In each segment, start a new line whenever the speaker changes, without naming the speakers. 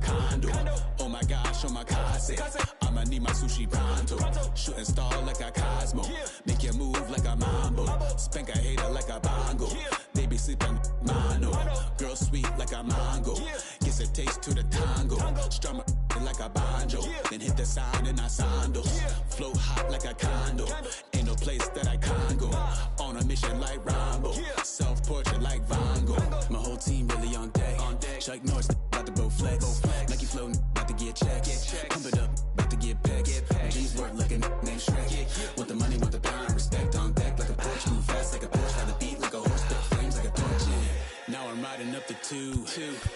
condo. Oh my gosh, oh my kase. I'ma need my sushi pronto. Shooting star like a Cosmo. Make you move like a mambo. Spank a hater like a bongo. Baby sleeping mono. Girl sweet like a mango. Gets a taste to the tango. Strum like a banjo. Then hit the sound in our sandals. Flow hot like a condo. Ain't no place that I can't go. On a mission like Rambo. Self-portrait like Van Gogh. My whole team really on deck. Chuck Norris about to go flex. Nike flow about to get checks. Pump it up, about to get pecks. My G's work like a named Shrek. Want the money, want the power, respect on deck like a Porsche. Move fast like a Porsche, ride the beat like a horse. Spit flames like a torch. Now I'm riding up the 2.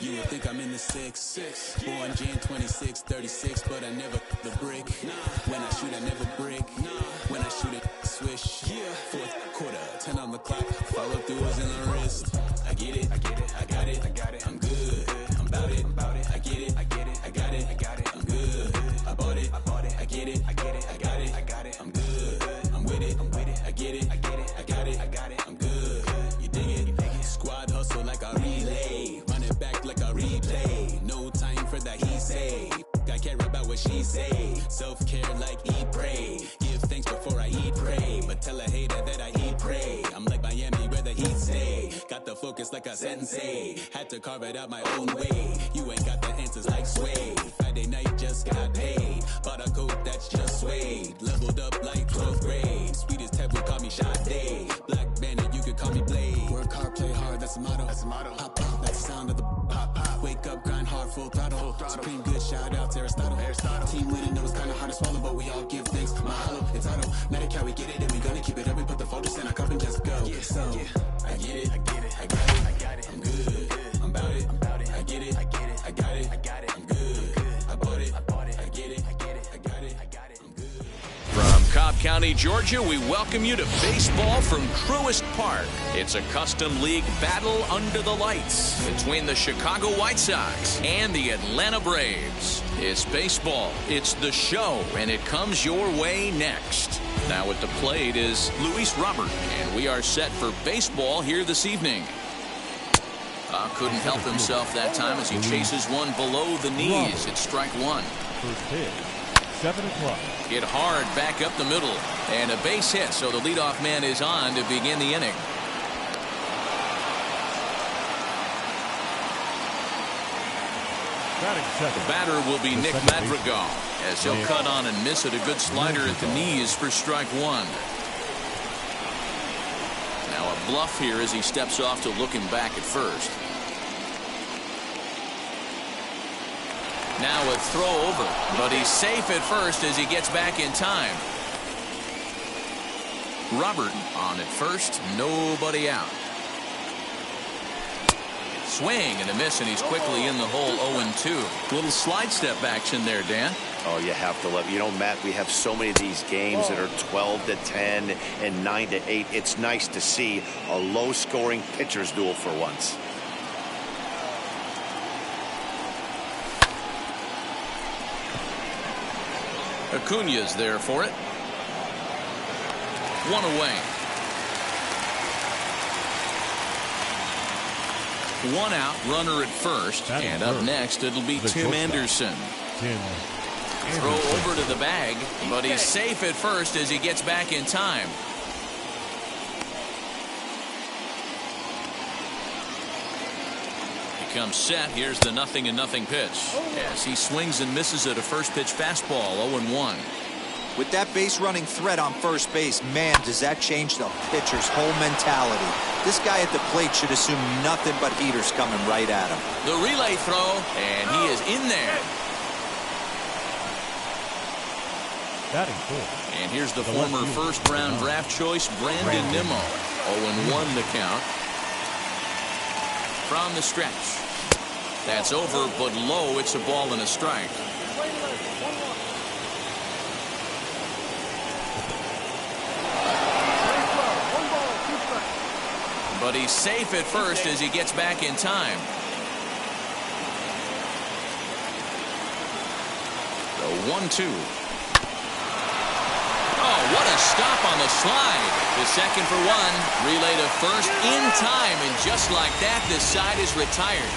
You would think I'm in the 6. Born Jan 26, 36, but I never the brick. When I shoot, I never break. When I shoot it, swish. Fourth quarter, 10 on the clock. Follow through is in the wrist. I get it, I got it, I'm good. I'm about it, I get it, I got it, I'm good. I bought it, I get it, I got it, I'm good. I'm with it, I get it, I got it, I'm good. You dig it? Squad hustle like a relay. Run it back like a replay. No time for that he say. I care about what she say. Self-care like eat, pray. Give thanks before I eat, pray. But tell a hater that I eat, pray. I'm like Miami where the heat stay. Got the focus like a sensei. Had to carve it out my own way. You ain't got the answers like Sway. Friday night just got paid. Bought a coat that's just suede. Leveled up like 12th grade. Sweetest taboo, call me Sade. Black Bandit, you could call me Blade. Work hard, play hard, that's the motto. Pop, pop, that's the sound of the pop, pop. Wake up, grind hard, full throttle. Supreme good, shout out to Aristotle. Team winning, know it's kinda hard to swallow, but we all give thanks. Mahalo, it's auto. Medical, we get it, and we gonna keep it up. We put the focus in our cup and just go. So, I get it, I got it, I'm good. I'm about it, I get it, I got it, I'm good. I bought it, I get it, I got it, I'm good.
From Cobb County, Georgia, we welcome you to baseball from Truist Park. It's a custom league battle under the lights between the Chicago White Sox and the Atlanta Braves. It's baseball, it's the show, and it comes your way next. Now at the plate is Luis Robert, and we are set for baseball here this evening. Couldn't help himself that time as he chases one below the knees. It's strike one.
First pitch, 7 o'clock.
Hit hard back up the middle, and a base hit, so the leadoff man is on to begin the inning. The batter will be Nick Madrigal, as he'll cut on and miss it. A good slider at the knees for strike one. Now a bluff here as he steps off to looking back at first. Now a throw over, but he's safe at first as he gets back in time. Robert on at first, nobody out. Swing and a miss, and he's quickly in the hole. 0-2. Little slide step action there, Dan.
Oh, you have to love it. You know, Matt, we have so many of these games that are 12-10 and 9-8. It's nice to see a low-scoring pitcher's duel for once.
Acuna's there for it. One away. One out, runner at first, and up next it'll be Tim Anderson. Throw over to the bag, but he's safe at first as he gets back in time. He comes set. Here's the 0-0 pitch. As he swings and misses at a first pitch fastball. 0-1.
With that base running threat on first base, man, does that change the pitcher's whole mentality. This guy at the plate should assume nothing but heaters coming right at him.
The relay throw, and he is in there. And here's the former first-round draft choice, Brandon Nimmo. 0-1 the count. From the stretch. That's over, but low. It's a ball and a strike. But he's safe at first as he gets back in time. The 1-2. Oh, what a stop on the slide. The second for one. Relay to first in time. And just like that, this side is retired.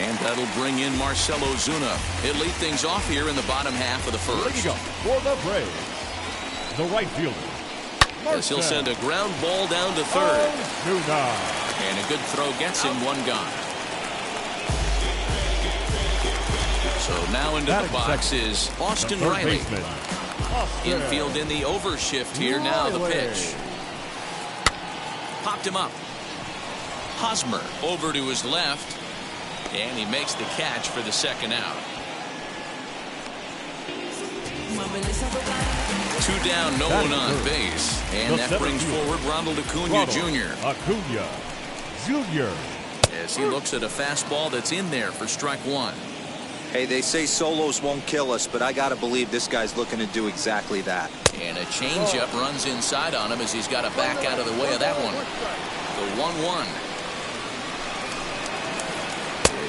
And that'll bring in Marcell Ozuna. He'll lead things off here in the bottom half of the first.
Leading up for the Braves, the right fielder,
As he'll send a ground ball down to third.
Ozuna.
And a good throw gets him, one gone. So now into the box is Austin Riley. Infield in the overshift here. Now the pitch. Popped him up. Hosmer over to his left. And he makes the catch for the second out. 2 down, no one on base. And that brings forward Ronald Acuna Jr.
Acuna Jr.
As he looks at a fastball that's in there for strike one.
Hey, they say solos won't kill us, but I got to believe this guy's looking to do exactly that.
And a changeup runs inside on him as he's got to back out of the way of that one. The 1-1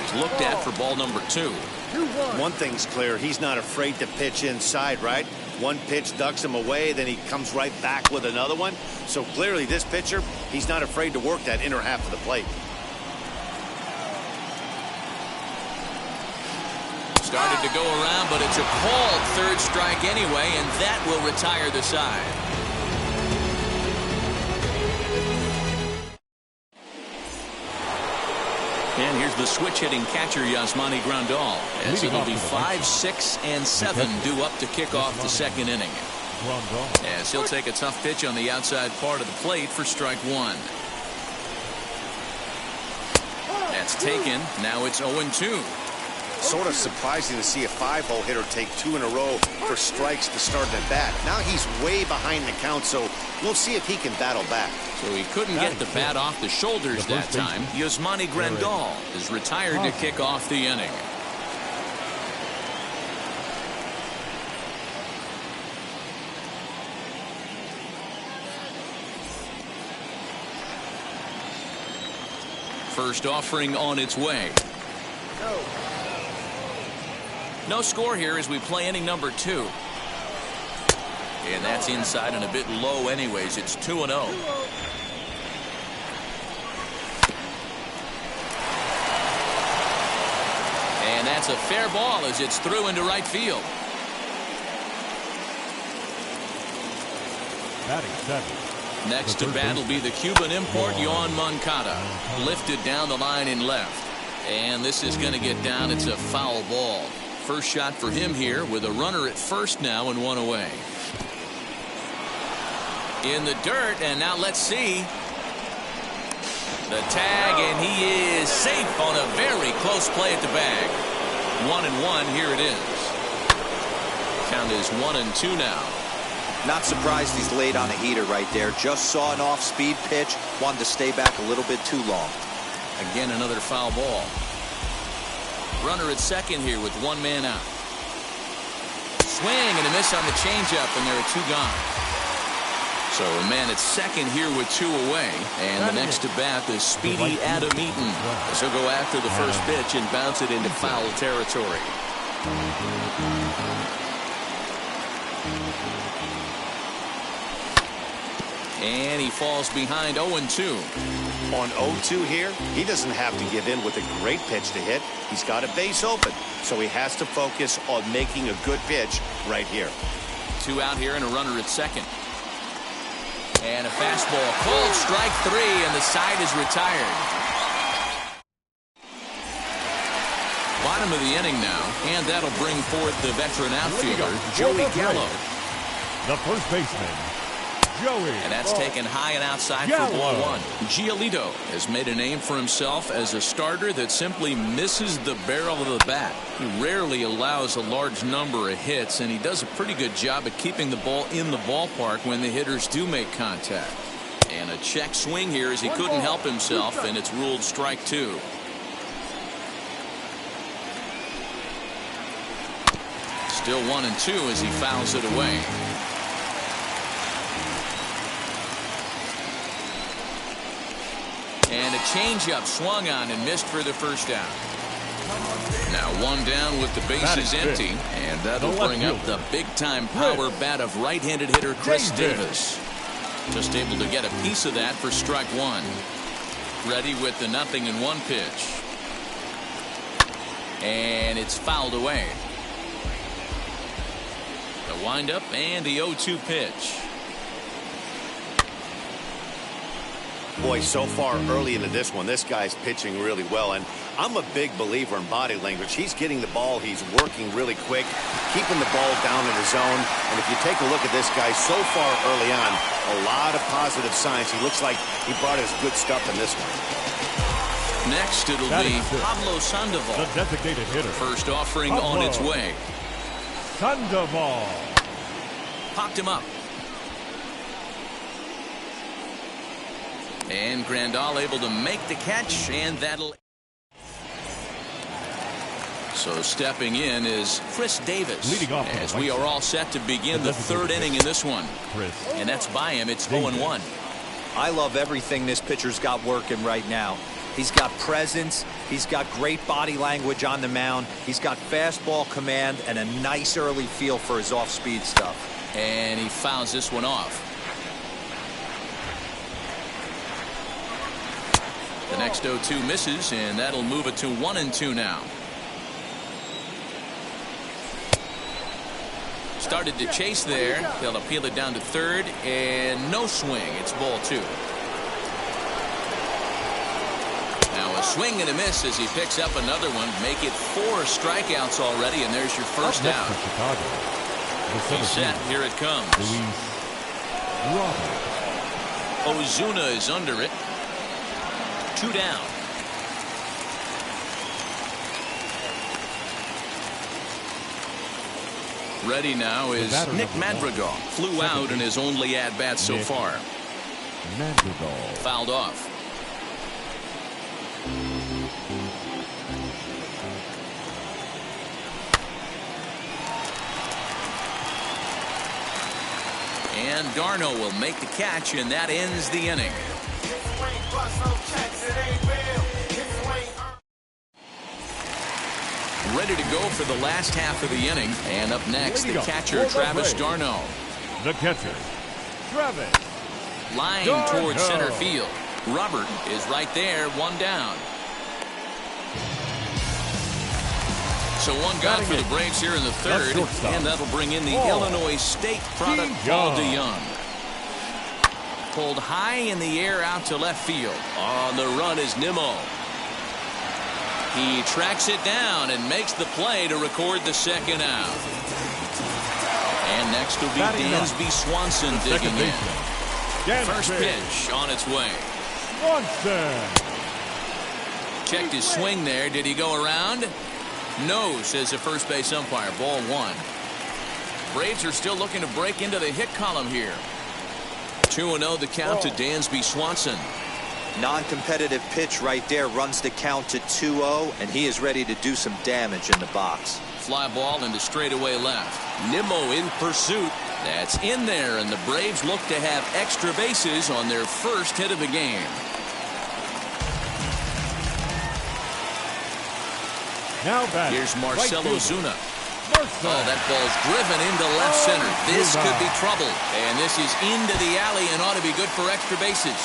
is looked at for ball number 2.
One thing's clear, he's not afraid to pitch inside, right? One pitch ducks him away, then he comes right back with another one. So clearly this pitcher, he's not afraid to work that inner half of the plate.
Started to go around, but it's a called third strike anyway, and that will retire the side. And here's the switch-hitting catcher, Yasmani Grandal, as it'll be 5, 6, and 7 due up to kick off the second inning. As he'll take a tough pitch on the outside part of the plate for strike one. That's taken. Now it's 0-2.
Sort of surprising to see a 5-hole hitter take 2 in a row for strikes to start at bat. Now he's way behind the count, so we'll see if he can battle back.
So he couldn't get the bat off the shoulders that time. Yasmani Grandal is retired to kick off the inning. First offering on its way. No score here as we play inning number 2. And that's inside and a bit low anyways. It's 2-0. And that's a fair ball as it's through into right field.
Batting 7.
Next to bat will be the Cuban import, Yoan Moncada. Lifted down the line in left. And this is going to get down. It's a foul ball. First shot for him here with a runner at first now and 1 away. In the dirt, and now let's see. The tag, and he is safe on a very close play at the bag. 1-1, here it is. Count is 1-2 now.
Not surprised he's laid on a heater right there. Just saw an off-speed pitch. Wanted to stay back a little bit too long.
Again, another foul ball. Runner at second here with 1 man out. Swing and a miss on the changeup, and there are 2 gone. So a man at second here with 2 away. And the next to bat is speedy Adam Eaton. As he'll go after the first pitch and bounce it into foul territory. And he falls behind 0-2.
On 0-2 here, he doesn't have to give in with a great pitch to hit. He's got a base open, so he has to focus on making a good pitch right here.
2 out here and a runner at second. And a fastball called strike 3, and the side is retired. Bottom of the inning now, and that'll bring forth the veteran outfielder, Joey Gallo.
The first baseman, Joey.
And that's taken high and outside for ball 1. Giolito has made a name for himself as a starter that simply misses the barrel of the bat. He rarely allows a large number of hits, and he does a pretty good job at keeping the ball in the ballpark when the hitters do make contact. And a check swing here as he couldn't help himself, and it's ruled strike 2. Still 1-2 as he fouls it away. And a changeup swung on and missed for the first out. Now 1 down with the bases empty, and that'll bring up the big-time power bat of right-handed hitter Chris Davis. Just able to get a piece of that for strike 1. Ready with the 0-1 pitch. And it's fouled away. The windup and the 0-2 pitch.
Boy, so far early into this one, this guy's pitching really well, and I'm a big believer in body language. He's getting the ball, he's working really quick, keeping the ball down in the zone, and if you take a look at this guy so far early on, a lot of positive signs. He looks like he brought his good stuff in this one.
Next, it'll be Pablo Sandoval.
The designated hitter.
First offering
Pablo
on its way.
Sandoval.
Popped him up. And Grandal able to make the catch, and that'll... So stepping in is Chris Davis.
Leading off
as we are all set to begin the third inning in this one. And that's by him. It's 0-1.
I love everything this pitcher's got working right now. He's got presence. He's got great body language on the mound. He's got fastball command and a nice early feel for his off-speed stuff.
And he fouls this one off. The next 0-2 misses, and that'll move it to 1-2 now. Started to chase there. They'll appeal it down to third, and no swing. It's ball 2. Now a swing and a miss as he picks up another one. Make it 4 strikeouts already, and there's your first out. He's set. Here it comes. Ozuna is under it. 2 down. Ready now is Nick Madrigal. Flew out in his only at-bat so far.
Madrigal.
Fouled off. And Darno will make the catch, and that ends the inning. Ready to go for the last half of the inning. And up next, the catcher, Travis Darno.
The catcher, Travis.
Line towards center field. Robert is right there, 1 down. So 1 gone for the Braves here in the third, and that'll bring in the Illinois State product, Paul DeYoung. Pulled high in the air out to left field. On the run is Nimmo. He tracks it down and makes the play to record the second out. And next will be Dansby Swanson digging in. First pitch on its way.
Swanson.
Checked his swing there. Did he go around? No, says the first base umpire. Ball 1. Braves are still looking to break into the hit column here. 2-0 the count to Dansby Swanson.
Non-competitive pitch right there, runs the count to 2-0, and he is ready to do some damage in the box.
Fly ball into straightaway left. Nimmo in pursuit. That's in there, and the Braves look to have extra bases on their first hit of the game.
Now back.
Here's Marcell Ozuna.
Oh,
that ball's driven into left center. This could be trouble. And this is into the alley and ought to be good for extra bases.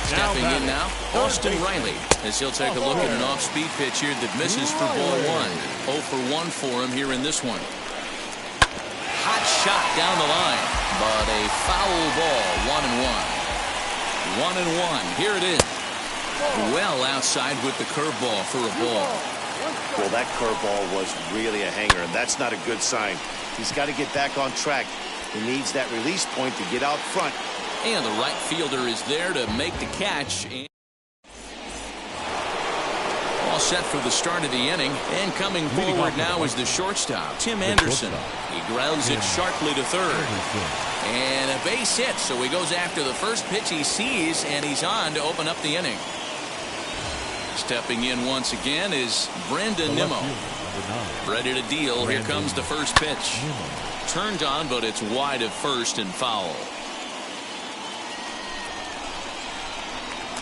Stepping in now, Austin Riley, as he'll take a look at an off-speed pitch here that misses for ball 1. 0 for 1 for him here in this one. Hot shot down the line, but a foul ball. 1-1. 1-1. Here it is. Well outside with the curveball for a ball.
Well, that curveball was really a hanger, and that's not a good sign. He's got to get back on track. He needs that release point to get out front.
And the right fielder is there to make the catch. All set for the start of the inning. And coming forward now is the shortstop, Tim Anderson. He grounds it sharply to third. And a base hit, so he goes after the first pitch he sees, and he's on to open up the inning. Stepping in once again is Brandon Nimmo. Ready to deal. Here comes the first pitch. Turned on, but it's wide of first and foul.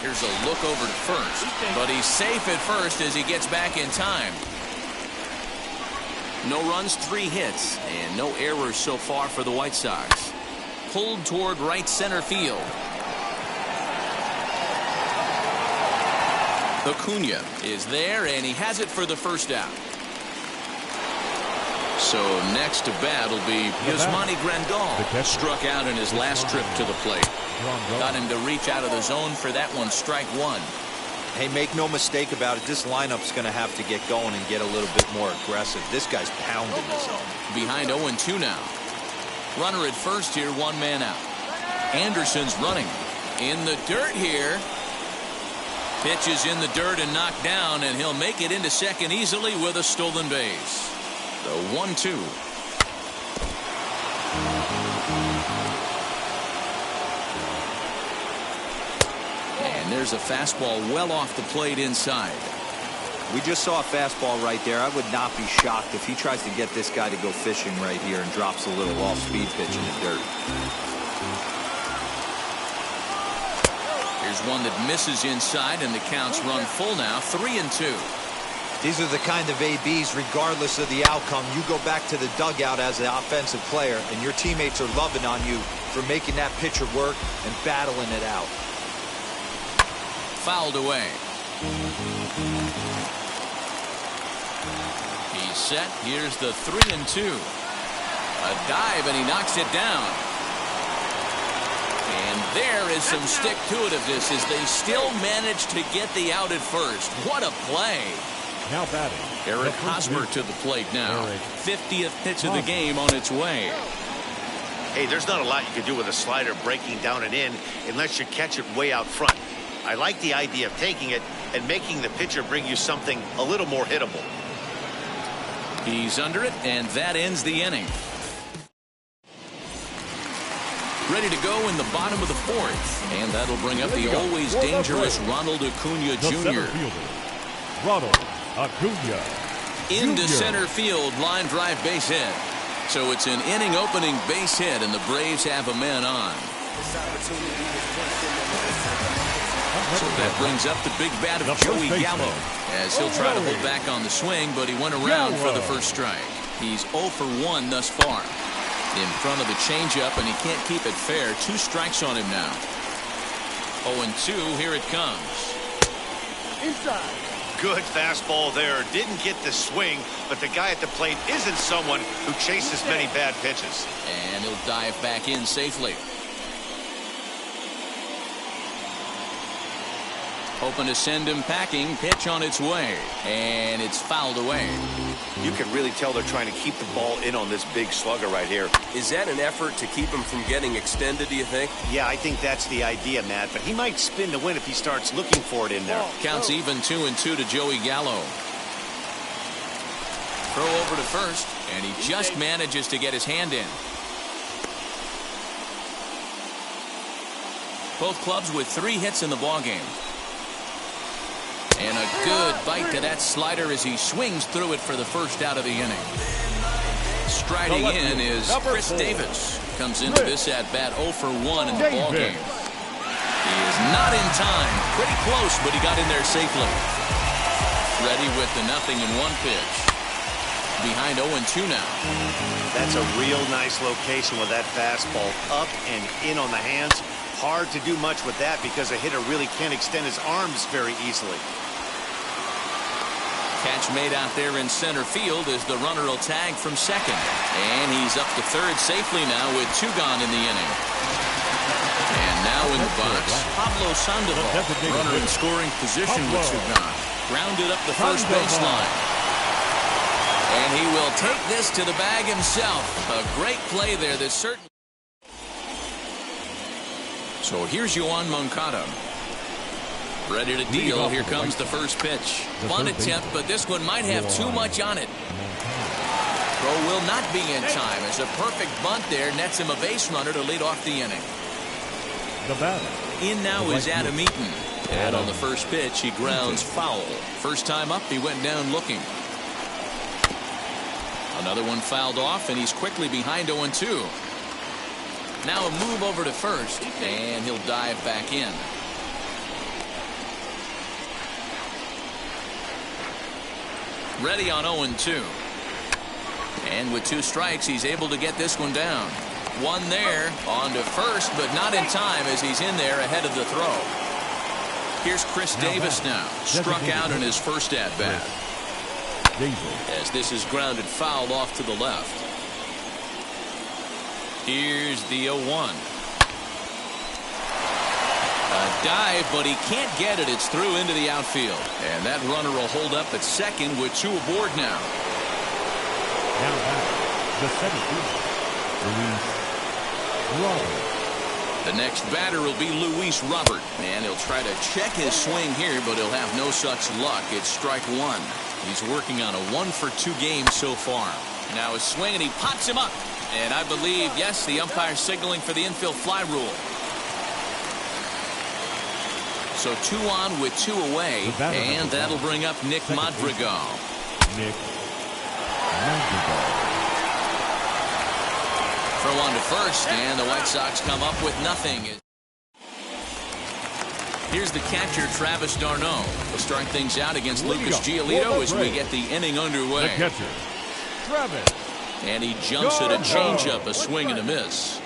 Here's a look over to first, but he's safe at first as he gets back in time. No runs, 3 hits, and no errors so far for the White Sox. pulled toward right center field. Acuna is there, and he has it for the first out. So next to bat will be Yasmani Grandal. Struck out in his last trip to the plate. Got him to reach out of the zone for that one, strike one.
Hey, make no mistake about it, this lineup's going to have to get going and get a little bit more aggressive. This guy's pounding the zone.
Behind 0-2 now. Runner at first here, one man out. Anderson's running in the dirt here. Pitch is in the dirt and knocked down, and he'll make it into second easily with a stolen base. The 1-2. And there's a fastball well off the plate inside.
We just saw a fastball right there. I would not be shocked if he tries to get this guy to go fishing right here and drops a little off-speed pitch in the dirt.
Here's one that misses inside, and the count's run full now, 3-2.
These are the kind of ABs, regardless of the outcome, you go back to the dugout as an offensive player, and your teammates are loving on you for making that pitcher work and battling it out.
Fouled away. He's set. Here's the 3-2. A dive, and he knocks it down. And there is some stick-to-itiveness as they still manage to get the out at first. What a play.
Now batting,
Eric Hosmer to the plate now. 50th pitch of the game on its way.
Hey, there's not a lot you can do with a slider breaking down and in unless you catch it way out front. I like the idea of taking it and making the pitcher bring you something a little more hittable.
He's under it, and that ends the inning. Ready to go in the bottom of the fourth, and that'll bring up the always dangerous Ronald Acuna Jr.
Ronald Acuna
Into
Jr.
center field, line drive base hit. So it's an inning opening base hit, and the Braves have a man on. So that brings up the big bat of Joey Gallo, as he'll try to hold back on the swing, but he went around for the first strike. He's 0 for 1 thus far. In front of the changeup, and he can't keep it fair. 2 strikes on him now. 0-2, here it comes.
Inside. Good fastball there. Didn't get the swing, but the guy at the plate isn't someone who chases many bad pitches.
And he'll dive back in safely. Hoping to send him packing. Pitch on its way, and it's fouled away.
You can really tell they're trying to keep the ball in on this big slugger right here.
Is that an effort to keep him from getting extended, do you think?
Yeah, I think that's the idea, Matt, but he might spin to win if he starts looking for it in there.
Counts even 2-2 to Joey Gallo. Throw over to first, and he just manages to get his hand in. Both clubs with 3 hits in the ballgame. And a good bite to that slider as he swings through it for the first out of the inning. Striding in is Chris Davis. Comes into this at-bat 0 for 1 in the ballgame. He is not in time. Pretty close, but he got in there safely. Ready with the 0-1 pitch. Behind 0-2 now.
That's a real nice location with that fastball. Up and in on the hands. Hard to do much with that because a hitter really can't extend his arms very easily.
Catch made out there in center field as the runner will tag from second. And he's up to third safely now with 2 gone in the inning. And now in the box, Pablo Sandoval. Runner in scoring position with 2 gone. Grounded up the first baseline. And he will take this to the bag himself. A great play there that certainly. So here's Yoan Moncada. Ready to deal. Here comes the first pitch. Bunt attempt, but this one might have too much on it. Throw will not be in time as a perfect bunt there nets him a base runner to lead off the inning.
The batter.
In now is Adam Eaton. And on the first pitch, he grounds foul. First time up, he went down looking. Another one fouled off, and he's quickly behind 0-2. Now a move over to first, and he'll dive back in. Ready on 0-2. And with 2 strikes, he's able to get this one down. One there, on to first, but not in time as he's in there ahead of the throw. Here's Chris Davis now, struck out in his first at-bat. As this is grounded foul off to the left. Here's the 0-1. A dive, but he can't get it. It's through into the outfield. And that runner will hold up at second with 2 aboard now.
Now back, the center fielder, Luis Robert.
The next batter will be Luis Robert. And he'll try to check his swing here, but he'll have no such luck. It's strike 1. He's working on a 1-for-2 game so far. Now a swing, and he pops him up. And I believe, yes, the umpire signaling for the infield fly rule. So 2 on with 2 away, and that'll bring up Nick Madrigal.
Nick Madrigal.
Throw on to first, and the White Sox come up with nothing. Here's the catcher, Travis d'Arnaud. We'll start things out against Lucas Giolito as we get the inning underway.
The catcher, Travis.
And he jumps at a changeup, a swing and a miss.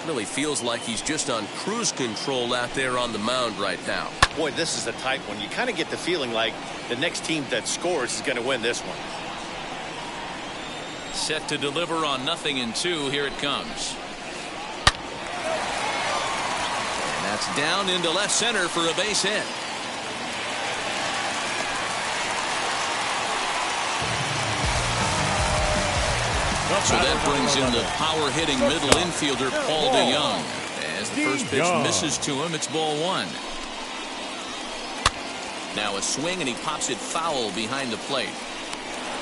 Really feels like he's just on cruise control out there on the mound right now.
Boy, this is a tight one. You kind of get the feeling like the next team that scores is going to win this one.
Set to deliver on 0-2. Here it comes. And that's down into left center for a base hit. So that brings in the power-hitting middle infielder, Paul DeYoung. As the first pitch misses to him, it's ball 1. Now a swing, and he pops it foul behind the plate.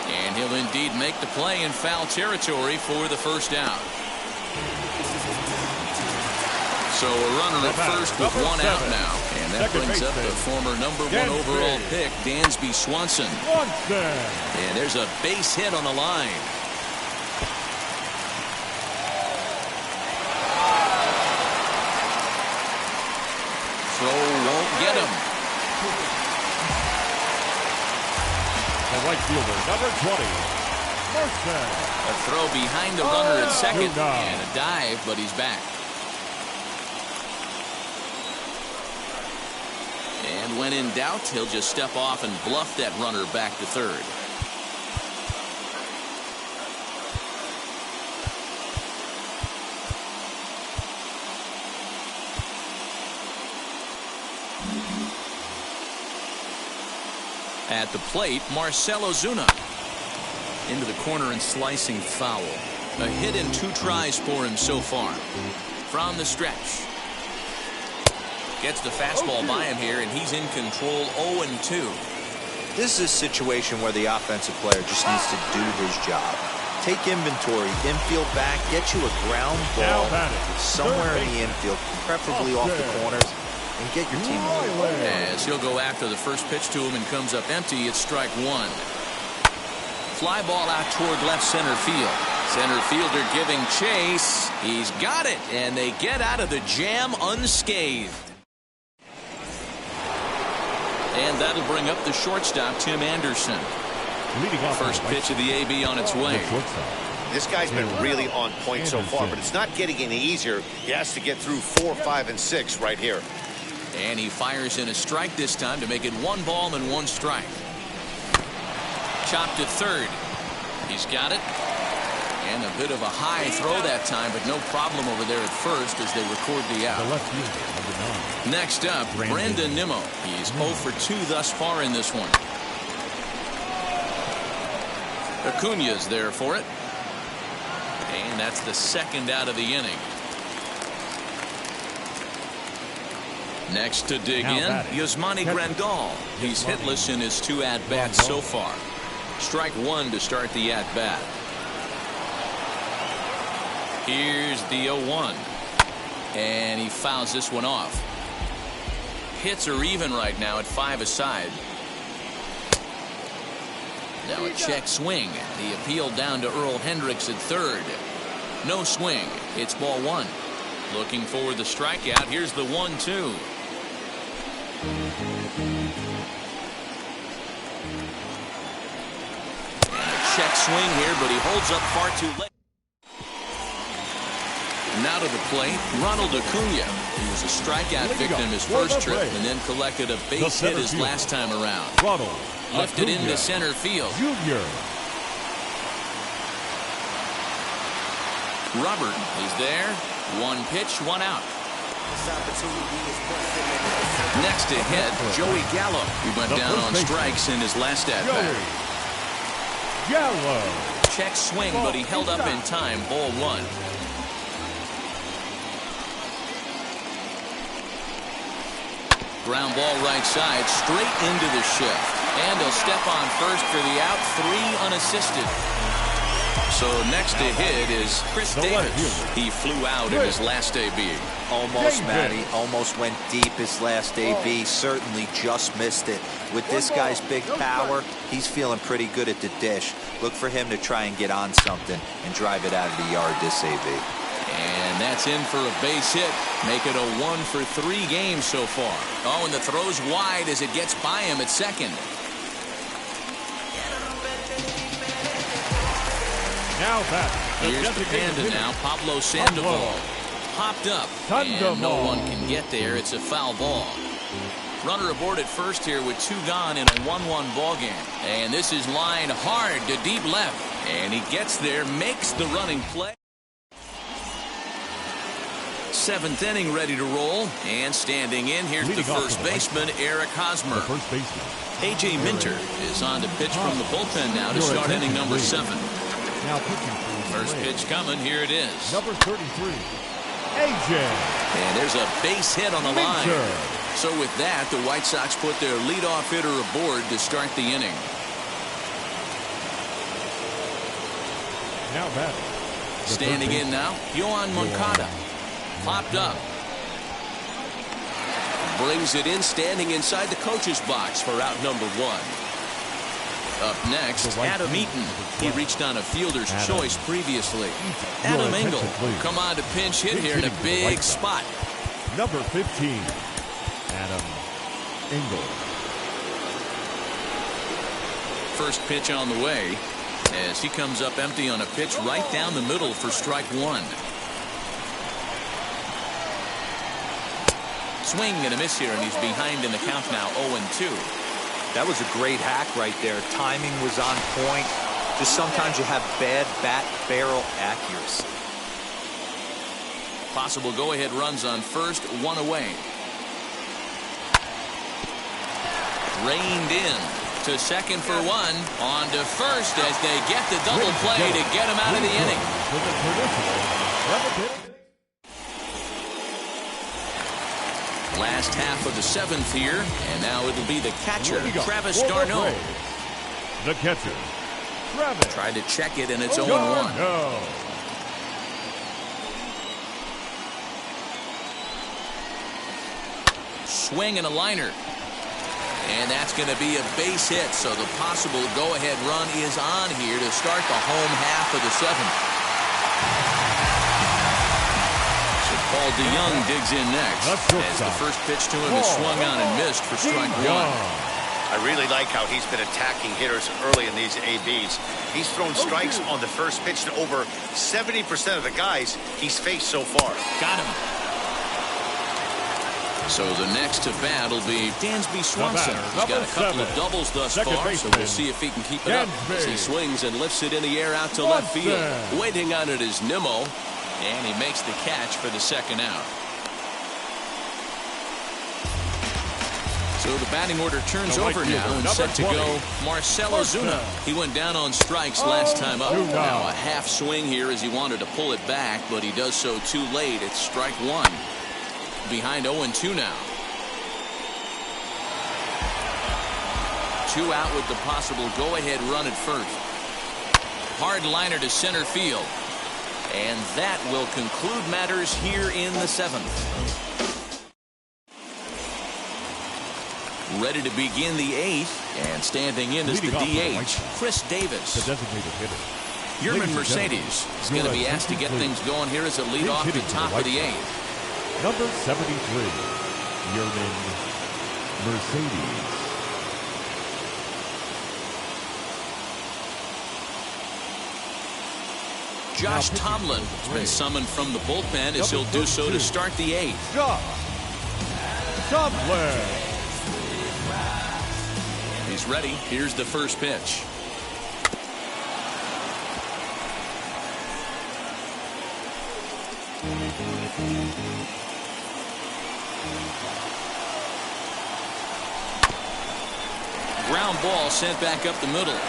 And he'll indeed make the play in foul territory for the first out. So a runner at first with 1 out now. And that brings up the former #1 overall pick, Dansby Swanson. And there's a base hit on the line. Throw won't get him.
The right fielder, number 20, Marcel.
A throw behind the runner at second, and a dive, but he's back. And when in doubt, he'll just step off and bluff that runner back to third. At the plate, Marcell Ozuna. Into the corner and slicing foul. A hit in 2 tries for him so far. From the stretch. Gets the fastball by him here, and he's in control 0-2.
This is a situation where the offensive player just needs to do his job. Take inventory, infield back, get you a ground ball somewhere in the infield, preferably off the corners, and get your team moving.
As he'll go after the first pitch to him and comes up empty, it's strike 1. Fly ball out toward left center field. Center fielder giving chase. He's got it, and they get out of the jam unscathed. And that'll bring up the shortstop, Tim Anderson. First pitch of the AB on its way.
This guy's been really on point so far, but it's not getting any easier. He has to get through 4, 5, and 6 right here.
And he fires in a strike this time to make it 1 ball and 1 strike. Chopped to third. He's got it. And a bit of a high throw that time, but no problem over there at first as they record the out. Next up, Brandon Nimmo. He's 0 for 2 thus far in this one. Acuna's there for it. And that's the second out of the inning. Next to dig in, Yasmani Grandal. He's hitless in his 2 at-bats so far. Strike 1 to start the at-bat. Here's the 0-1. And he fouls this one off. Hits are even right now at 5 aside. Now a check swing. The appeal down to Earl Hendricks at third. No swing. It's ball 1. Looking for the strikeout. Here's the 1-2. And a check swing here, but he holds up far too late. Now to the plate, Ronald Acuna. He was a strikeout victim his first trip and then collected a base hit his last time around.
Ronald
Lifted
Acuna
into center field.
Jr.
Robert is there. One pitch, one out. Next to hit, Joey Gallo. He went down on strikes in his last at-bat.
Gallo.
Check swing, but he held up in time. Ball one. Ground ball right side, straight into the shift. And he'll step on first for the out, 3 unassisted. So next to hit is Chris Davis. He flew out in his last AB.
Almost, Matty. Almost went deep his last AB. Certainly just missed it. With this guy's big power, he's feeling pretty good at the dish. Look for him to try and get on something and drive it out of the yard this AB.
And that's in for a base hit. Make it a 1 for 3 games so far. Oh, and the throw's wide as it gets by him at second.
Now back.
Here's the Panda now, Pablo Sandoval. Popped up, and no one can get there. It's a foul ball. Runner aboard at first here with 2 gone in a 1-1 ball game. And this is lined hard to deep left. And he gets there, makes the running play. 7th inning ready to roll. And standing in, here's the first baseman, Eric Hosmer. A.J. Minter is on to pitch from the bullpen now to start inning number 7.
Now pitching
first pitch coming. Here it is.
Number 33, A.J.
And there's a base hit on the line. So with that, the White Sox put their leadoff hitter aboard to start the inning.
Now back.
Standing in now, Yohan Moncada. Popped up.
Brings it in, standing inside the coach's box for out number 1.
Up next, Adam Eaton. He reached on a fielder's choice previously. Adam Engel come on to pinch hit here in a big spot.
Number 15, Adam Engel.
First pitch on the way as he comes up empty on a pitch right down the middle for strike 1. Swing and a miss here, and he's behind in the count now, 0-2.
That was a great hack right there. Timing was on point. Just sometimes you have bad bat barrel accuracy.
Possible go-ahead runs on first, 1 away. Reined in to second for 1. On to first as they get the double play to get him out of the inning. Last half of the 7th here, and now it'll be the catcher, Travis d'Arnaud.
The catcher, Travis.
Tried to check it, and it's 0-1. Swing and a liner. And that's going to be a base hit, so the possible go-ahead run is on here to start the home half of the 7th. Paul DeYoung digs in next as the first pitch to him is swung on and missed for strike 1.
I really like how he's been attacking hitters early in these ABs. He's thrown strikes on the first pitch to over 70% of the guys he's faced so far.
Got him. So the next to bat will be Dansby Swanson. He's got a couple of doubles thus far, so we'll see if he can keep it up as he swings and lifts it in the air out to left field.
Waiting on it is Nimmo.
And he makes the catch for the second out. So the batting order turns over now and set to go Marcell Ozuna. He went down on strikes last time up. Now a half swing here as he wanted to pull it back, but he does so too late. It's strike 1. Behind 0-2 now. 2 out with the possible go-ahead run at first. Hard liner to center field. And that will conclude matters here in the 7th. Ready to begin the 8th, and standing in is the DH, Chris Davis.
The designated hitter.
Yerman Mercedes is going to be asked to get things going here as a leadoff the top of the 8th.
Number 73, Yerman Mercedes.
Josh Tomlin has been summoned from the bullpen as he'll do so to start the 8th.
Josh Tomlin.
He's ready. Here's the first pitch. Ground ball sent back up the middle.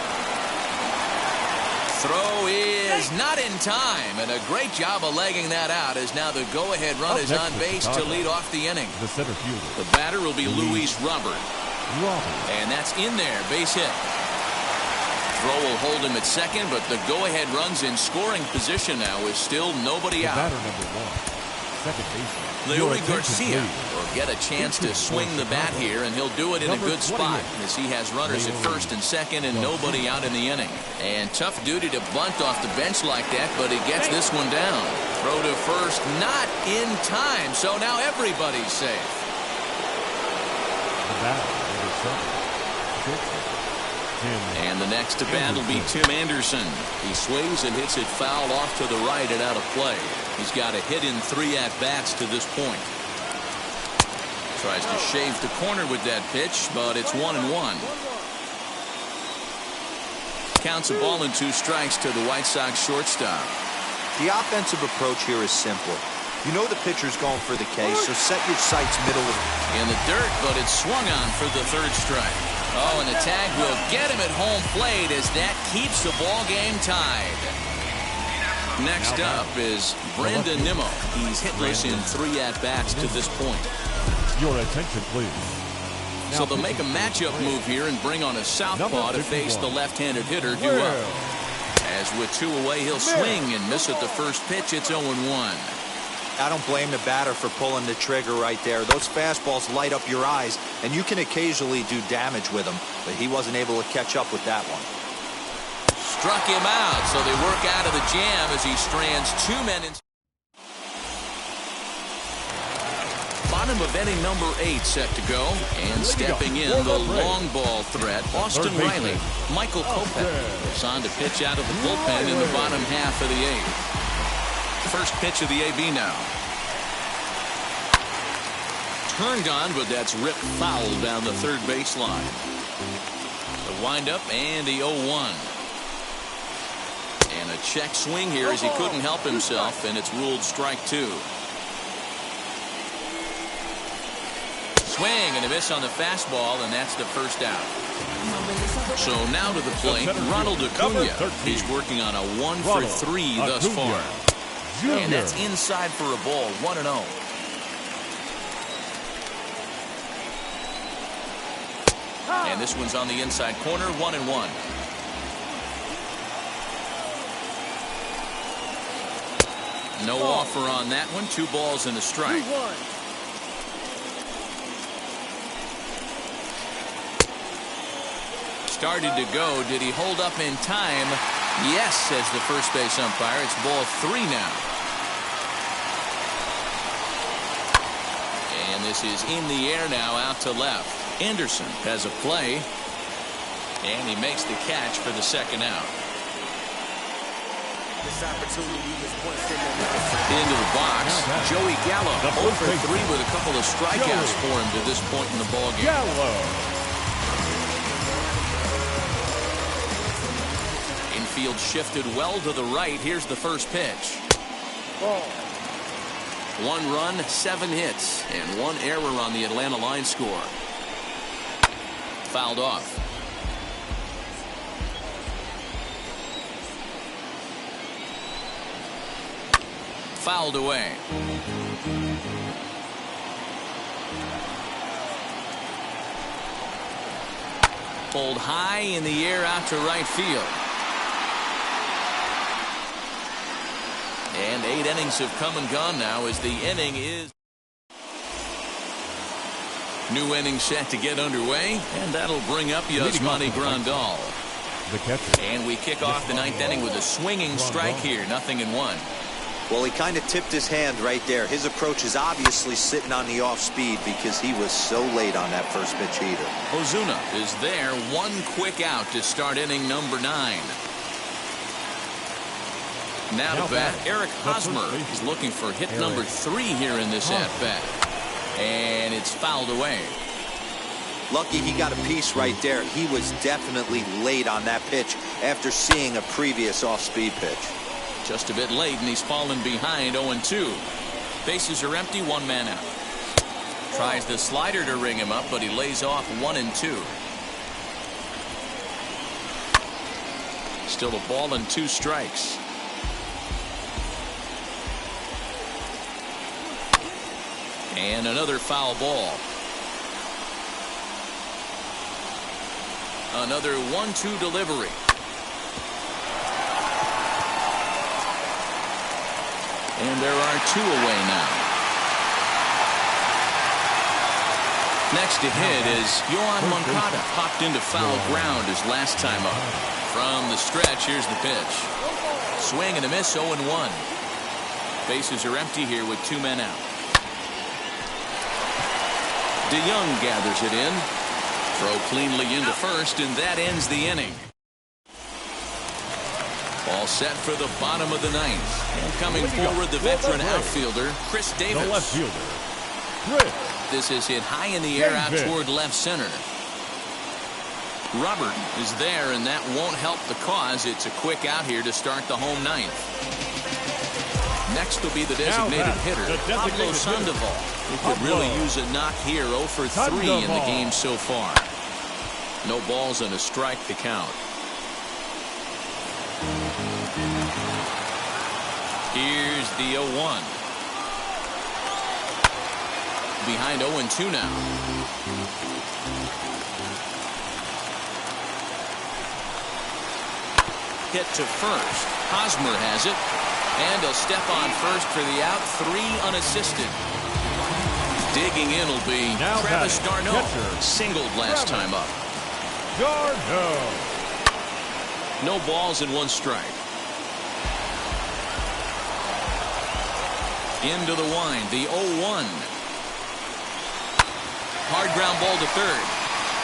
Throw is not in time, and a great job of legging that out as now the go-ahead run is on base to lead off the inning.
The center fielder.
The batter will be Luis Robert. And that's in there, base hit. Throw will hold him at second, but the go-ahead run's in scoring position now with still nobody out.
Batter number 1, second baseman.
Leury Garcia will get a chance to swing the bat here, and he'll do it in a good spot as he has runners at first and second and nobody out in the inning. And tough duty to bunt off the bench like that, but he gets this one down. Throw to first, not in time, so now everybody's safe.
The batter number 7,
and the next to bat will be Tim Anderson. He swings and hits it foul off to the right and out of play. He's got a hit in 3 at-bats to this point. Tries to shave the corner with that pitch, but it's 1-1. Counts a ball and 2 strikes to the White Sox shortstop.
The offensive approach here is simple. You know the pitcher's going for the K, so set your sights middle of
in the dirt, but it's swung on for the 3rd strike. Oh, and the tag will get him at home plate as that keeps the ball game tied. Next up is Brandon Nimmo. He's hitless in 3 at-bats to this point.
Your attention, please.
So they'll make a matchup move here and bring on a southpaw to face the left-handed hitter due up. As with 2 away, he'll swing and miss at the first pitch. It's 0-1.
I don't blame the batter for pulling the trigger right there. Those fastballs light up your eyes, and you can occasionally do damage with them, but he wasn't able to catch up with that one.
Struck him out, so they work out of the jam as he strands 2 men in. Bottom of inning number 8 set to go, and stepping in the long ball threat, Austin Riley. Michael Kopech is on to pitch out of the bullpen in the bottom half of the 8th. First pitch of the AB now. Turned on, but that's ripped foul down the 3rd baseline. The windup and the 0-1. And a check swing here as he couldn't help himself, and it's ruled strike 2. Swing and a miss on the fastball, and that's the first out. So now to the plate, Ronald Acuna. He's working on a 1-for-3 thus far. And that's inside for a ball, 1-0. And this one's on the inside corner, 1-1. No offer on that one, 2 balls and a strike. Started to go. Did he hold up in time? Yes, says the first base umpire. It's ball 3 now. And this is in the air now, out to left. Anderson has a play, and he makes the catch for the 2nd out. Into the box, Joey Gallo, 0 for 3 with a couple of strikeouts for him to this point in the ballgame. Infield shifted well to the right. Here's the first pitch. 1 run, 7 hits, and 1 error on the Atlanta line score. Fouled off. Fouled away. Pulled high in the air out to right field. And 8 innings have come and gone now as the inning is. New inning set to get underway, and that'll bring up Yasmani Grandal.
The catcher.
And we kick off the 9th inning with a swinging strike here, 0-1.
Well, he kind of tipped his hand right there. His approach is obviously sitting on the off speed because he was so late on that first pitch heater.
Ozuna is there, 1 quick out to start inning number 9. Now to bat, Eric Hosmer is looking for hit number 3 here in this at-bat. And it's fouled away.
Lucky he got a piece right there. He was definitely late on that pitch after seeing a previous off-speed pitch.
Just a bit late, and he's fallen behind 0-2. Bases are empty, 1 man out. Tries the slider to ring him up, but he lays off 1-2. Still a ball and 2 strikes. And another foul ball. Another 1-2 delivery. And there are 2 away now. Next to hit is Yohan Moncada. Popped into foul ground his last time up. From the stretch, here's the pitch. Swing and a miss, 0-1. Bases are empty here with 2 men out. DeYoung gathers it in. Throw cleanly into first, and that ends the inning. All set for the bottom of the 9th. And coming forward, the veteran outfielder, Chris Davis.
The left fielder, Chris.
This is hit high in the air out toward left center. Robert is there, and that won't help the cause. It's a quick out here to start the home 9th. Next will be the designated hitter, Pablo Sandoval. He could really use a knock here. 0 for 3 in the game so far. No balls and a strike to count. Here's the 0-1. Behind 0-2 now. Hit to first. Hosmer has it. And a step on first for the out. 3 unassisted. Digging in will be Travis d'Arnaud. Singled last time up.
d'Arnaud.
No balls and 1 strike. Into the wind. The 0-1. Hard ground ball to third.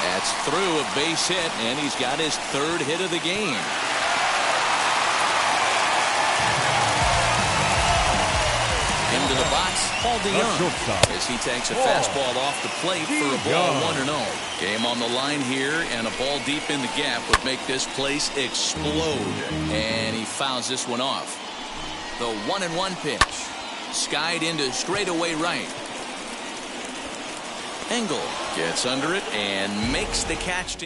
That's through, a base hit, and he's got his 3rd hit of the game. Into the box, Paul DeYoung, as he takes a fastball off the plate for a ball 1-0. Game on the line here, and a ball deep in the gap would make this place explode. And he fouls this one off. The 1-1 pitch. Skied into straightaway right. Engel gets under it and makes the catch.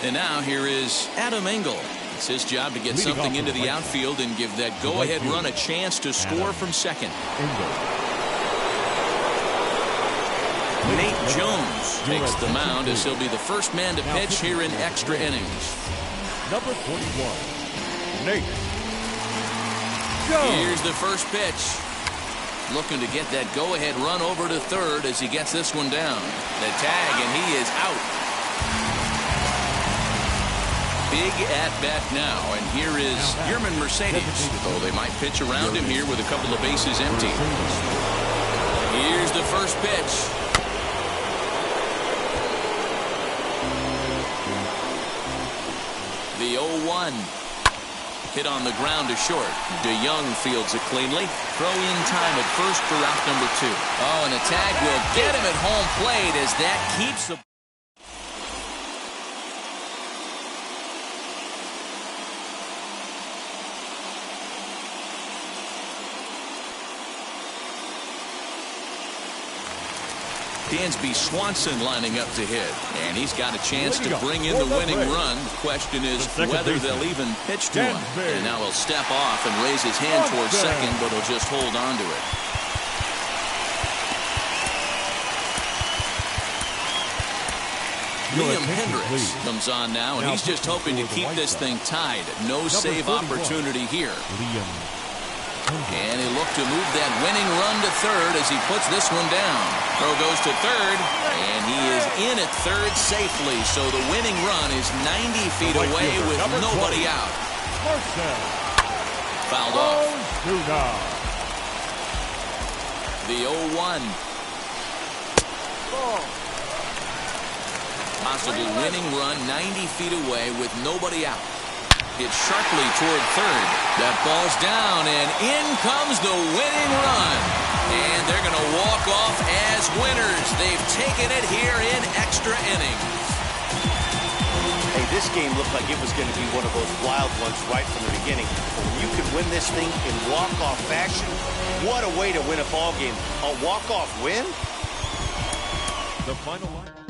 And now here is Adam Engel. It's his job to get something into the outfield and give that go-ahead run a chance to score from second. Nate Jones takes the mound as he'll be the first man to pitch here in extra innings.
Number 41, Nate Jones.
Here's the first pitch. Looking to get that go-ahead run over to third as he gets this one down. The tag, and he is out. Big at-bat now, and here is Yerman Mercedes, though they might pitch around him here with a couple of bases empty. Here's the first pitch. The 0-1. Hit on the ground to short. DeYoung fields it cleanly. Throw in time at first for out number 2. Oh, and a tag will get him at home plate as that keeps the... Dansby Swanson lining up to hit, and he's got a chance to bring in the winning run. The question is whether they'll even pitch to him. And now he'll step off and raise his hand towards second, but he'll just hold on to it. Liam Hendricks comes on now, and he's just hoping to keep this thing tied. No save opportunity here. And he looked to move that winning run to third as he puts this one down. Throw goes to third, and he is in at third safely. So the winning run is 90 feet away with nobody out. Fouled off. The 0-1. Possible winning run 90 feet away with nobody out. Hit sharply toward third. That ball's down, and in comes the winning run. And they're going to walk off as winners. They've taken it here in extra innings.
Hey, this game looked like it was going to be one of those wild ones right from the beginning. But when you can win this thing in walk-off fashion, what a way to win a ball game. A walk-off win?
The final line.